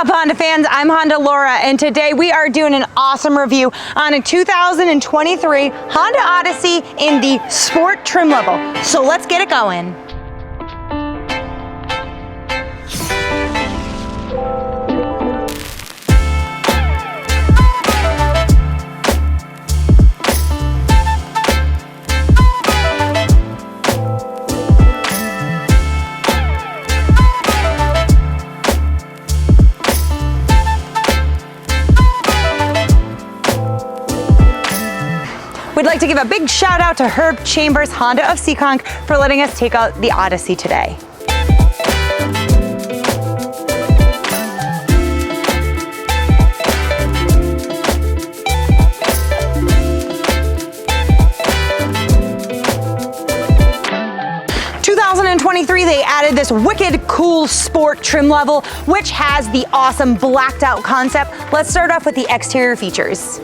up, Honda fans? I'm Honda Laura, and today we are doing an awesome review on a 2023 Honda Odyssey in the Sport trim level. So let's get it going. We'd like to give a big shout out to Herb Chambers, Honda of Seekonk, for letting us take out the Odyssey today. In 2023, they added this wicked cool sport trim level, which has the awesome blacked out concept. Let's start off with the exterior features.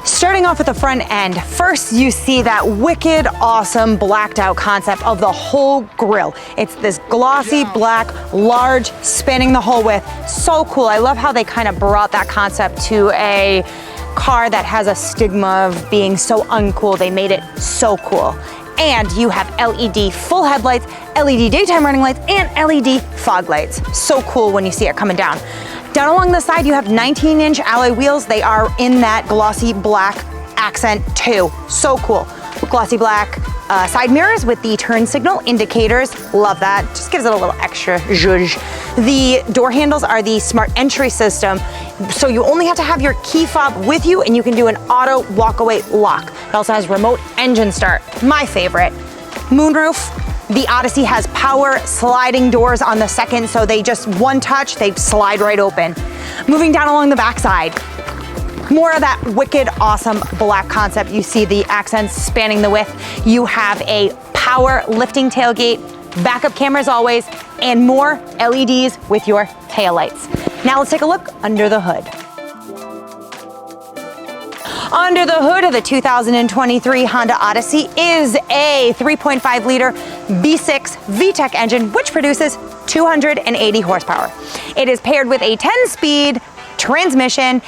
Starting off with the front end, first you see that wicked awesome blacked out concept of the whole grille. It's this glossy black, large, spanning the whole width. So cool. I love how they kind of brought that concept to a car that has a stigma of being so uncool. They made it so cool. And you have LED full headlights, LED daytime running lights, and LED fog lights. So cool when you see it coming down. Down along the side, you have 19-inch alloy wheels. They are in that glossy black accent too. So cool. Glossy black side mirrors with the turn signal indicators. Love that. Just gives it a little extra zhuzh. The door handles are the smart entry system. So you only have to have your key fob with you and you can do an auto walkaway lock. It also has remote engine start. My favorite. Moonroof. The Odyssey has power sliding doors on the second, so they just one touch, they slide right open. Moving down along the backside, more of that wicked awesome black concept. You see the accents spanning the width. You have a power lifting tailgate, backup cameras always, and more LEDs with your taillights. Now let's take a look under the hood. Under the hood of the 2023 Honda Odyssey is a 3.5 liter V6 VTEC engine, which produces 280 horsepower. It is paired with a 10-speed transmission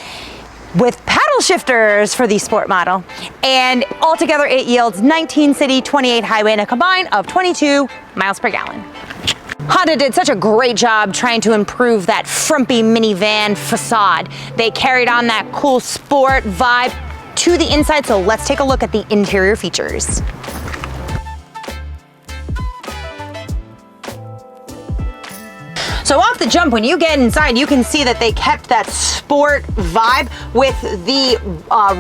with paddle shifters for the sport model. And altogether it yields 19 city, 28 highway, and a combine of 22 miles per gallon. Honda did such a great job trying to improve that frumpy minivan facade. They carried on that cool sport vibe to the inside, so let's take a look at the interior features. So off the jump, when you get inside, you can see that they kept that sport vibe with the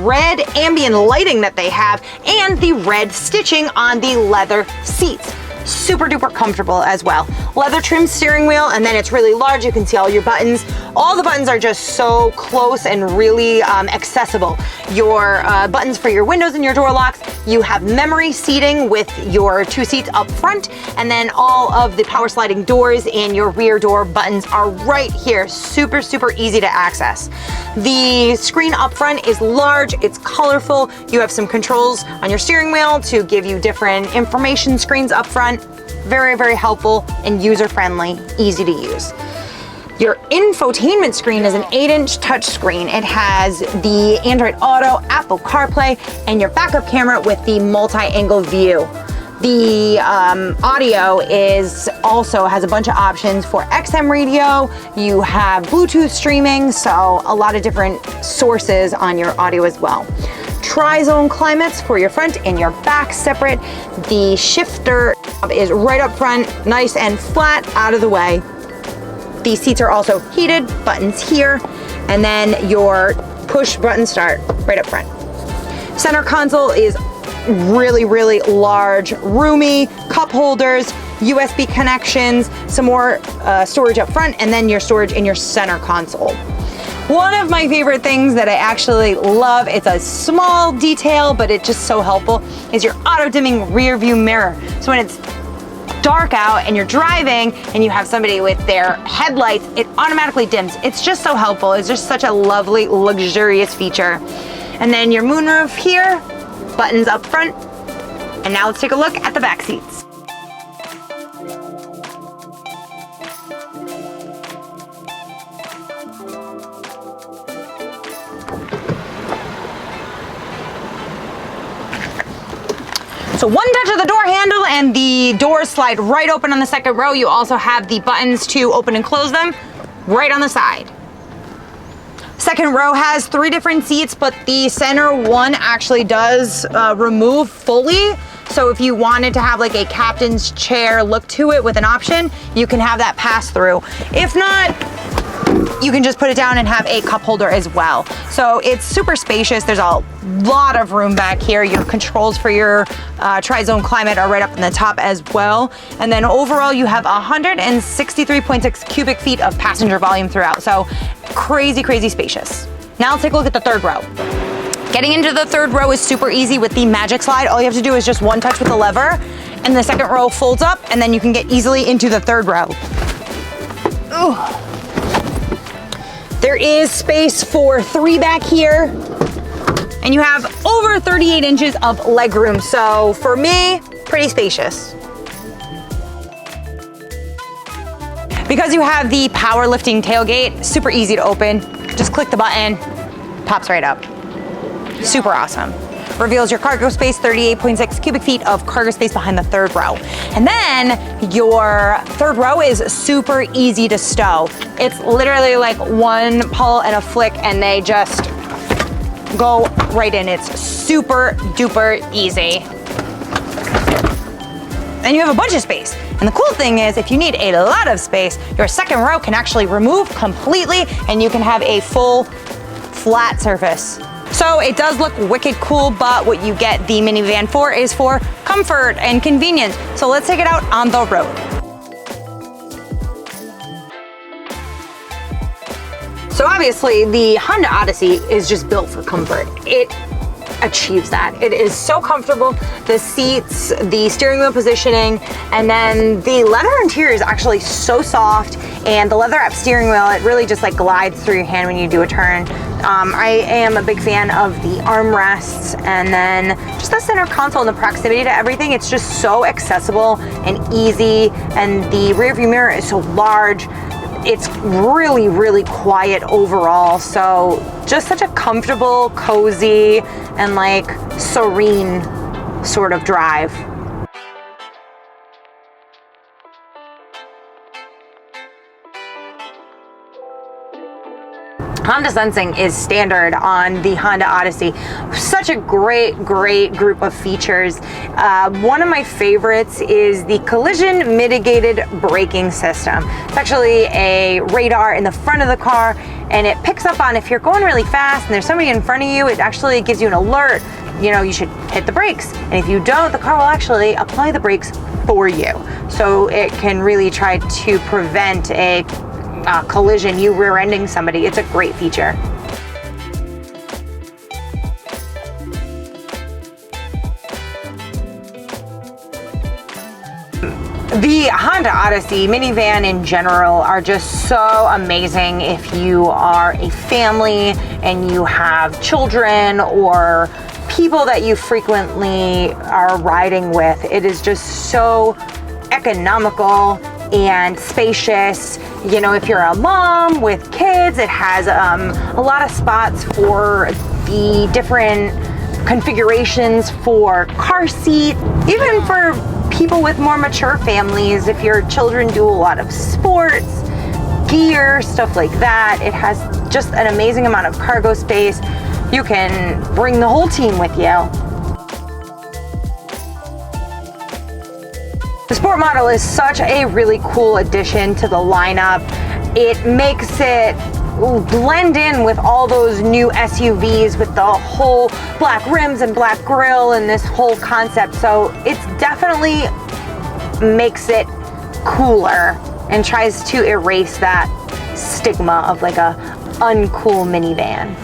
red ambient lighting that they have and the red stitching on the leather seats. Super duper comfortable as well. Leather trim steering wheel, and then it's really large. You can see all your buttons. All the buttons are just so close and really accessible. Your buttons for your windows and your door locks. You have memory seating with your two seats up front, and then all of the power sliding doors and your rear door buttons are right here. Super, super easy to access. The screen up front is large, it's colorful. You have some controls on your steering wheel to give you different information screens up front. Very, very helpful and user-friendly, easy to use. Your infotainment screen is an 8-inch touchscreen. It has the Android Auto, Apple CarPlay, and your backup camera with the multi-angle view. The audio also has a bunch of options for XM radio. You have Bluetooth streaming, so a lot of different sources on your audio as well. Tri-zone climates for your front and your back separate. The shifter is right up front, nice and flat, out of the way. These seats are also heated, buttons here, and then your push button start right up front. Center console is really, really large, roomy, cup holders, USB connections, some more storage up front, and then your storage in your center console. One of my favorite things that I actually love, it's a small detail, but it's just so helpful, is your auto dimming rear view mirror. So when it's dark out and you're driving and you have somebody with their headlights, it automatically dims. It's just so helpful. It's just such a lovely, luxurious feature. And then your moonroof here, buttons up front. And now let's take a look at the back seats. So one touch of the door handle and the doors slide right open on the second row. You also have the buttons to open and close them right on the side. Second row has 3 different seats, but the center one actually does remove fully. So if you wanted to have like a captain's chair look to it with an option, you can have that pass through. If not, you can just put it down and have a cup holder as well. So it's super spacious. There's a lot of room back here. Your controls for your tri-zone climate are right up in the top as well. And then overall you have 163.6 cubic feet of passenger volume throughout. So crazy, crazy spacious. Now let's take a look at the third row. Getting into the third row is super easy with the magic slide. All you have to do is just one touch with the lever and the second row folds up and then you can get easily into the third row. Ooh. There is space for 3 back here and you have over 38 inches of legroom. So for me, pretty spacious. Because you have the power lifting tailgate, super easy to open. Just click the button, pops right up. Super awesome. Reveals your cargo space, 38.6 cubic feet of cargo space behind the third row. And then your third row is super easy to stow. It's literally like one pull and a flick and they just go right in. It's super duper easy. And you have a bunch of space. And the cool thing is if you need a lot of space, your second row can actually remove completely and you can have a full flat surface. So it does look wicked cool, but what you get the minivan for is for comfort and convenience. So let's take it out on the road. So obviously the Honda Odyssey is just built for comfort. It achieves that. It is so comfortable. The seats, the steering wheel positioning, and then the leather interior is actually so soft, and the leather wrap steering wheel, it really just like glides through your hand when you do a turn. I am a big fan of the armrests and then just the center console and the proximity to everything. It's just so accessible and easy, and the rear view mirror is so large. It's really, really quiet overall. So just such a comfortable, cozy, and like serene sort of drive. Honda sensing is standard on the Honda Odyssey. Such a great group of features. One of my favorites is the collision mitigated braking system. It's actually a radar in the front of the car, and it picks up on if you're going really fast and there's somebody in front of you, it actually gives you an alert. You know, you should hit the brakes. And if you don't, the car will actually apply the brakes for you. So it can really try to prevent a collision, you rear-ending somebody. It's a great feature. The Honda Odyssey minivan in general are just so amazing if you are a family and you have children or people that you frequently are riding with. It is just so economical and spacious. You know, if you're a mom with kids, it has a lot of spots for the different configurations for car seat, even for people with more mature families. If your children do a lot of sports, gear, stuff like that, it has just an amazing amount of cargo space. You can bring the whole team with you. The Sport model is such a really cool addition to the lineup. It makes it blend in with all those new SUVs with the whole black rims and black grille and this whole concept. So it's definitely makes it cooler and tries to erase that stigma of like a uncool minivan.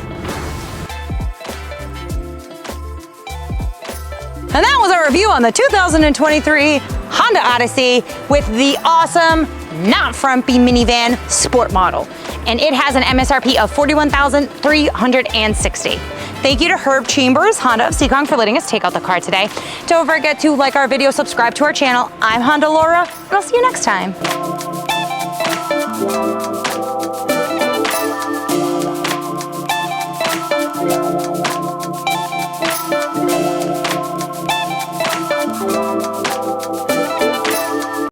And that was our review on the 2023 Honda Odyssey with the awesome, not frumpy minivan Sport model. And it has an MSRP of $41,360. Thank you to Herb Chambers, Honda of Seekonk, for letting us take out the car today. Don't forget to like our video, subscribe to our channel. I'm Honda Laura, and I'll see you next time.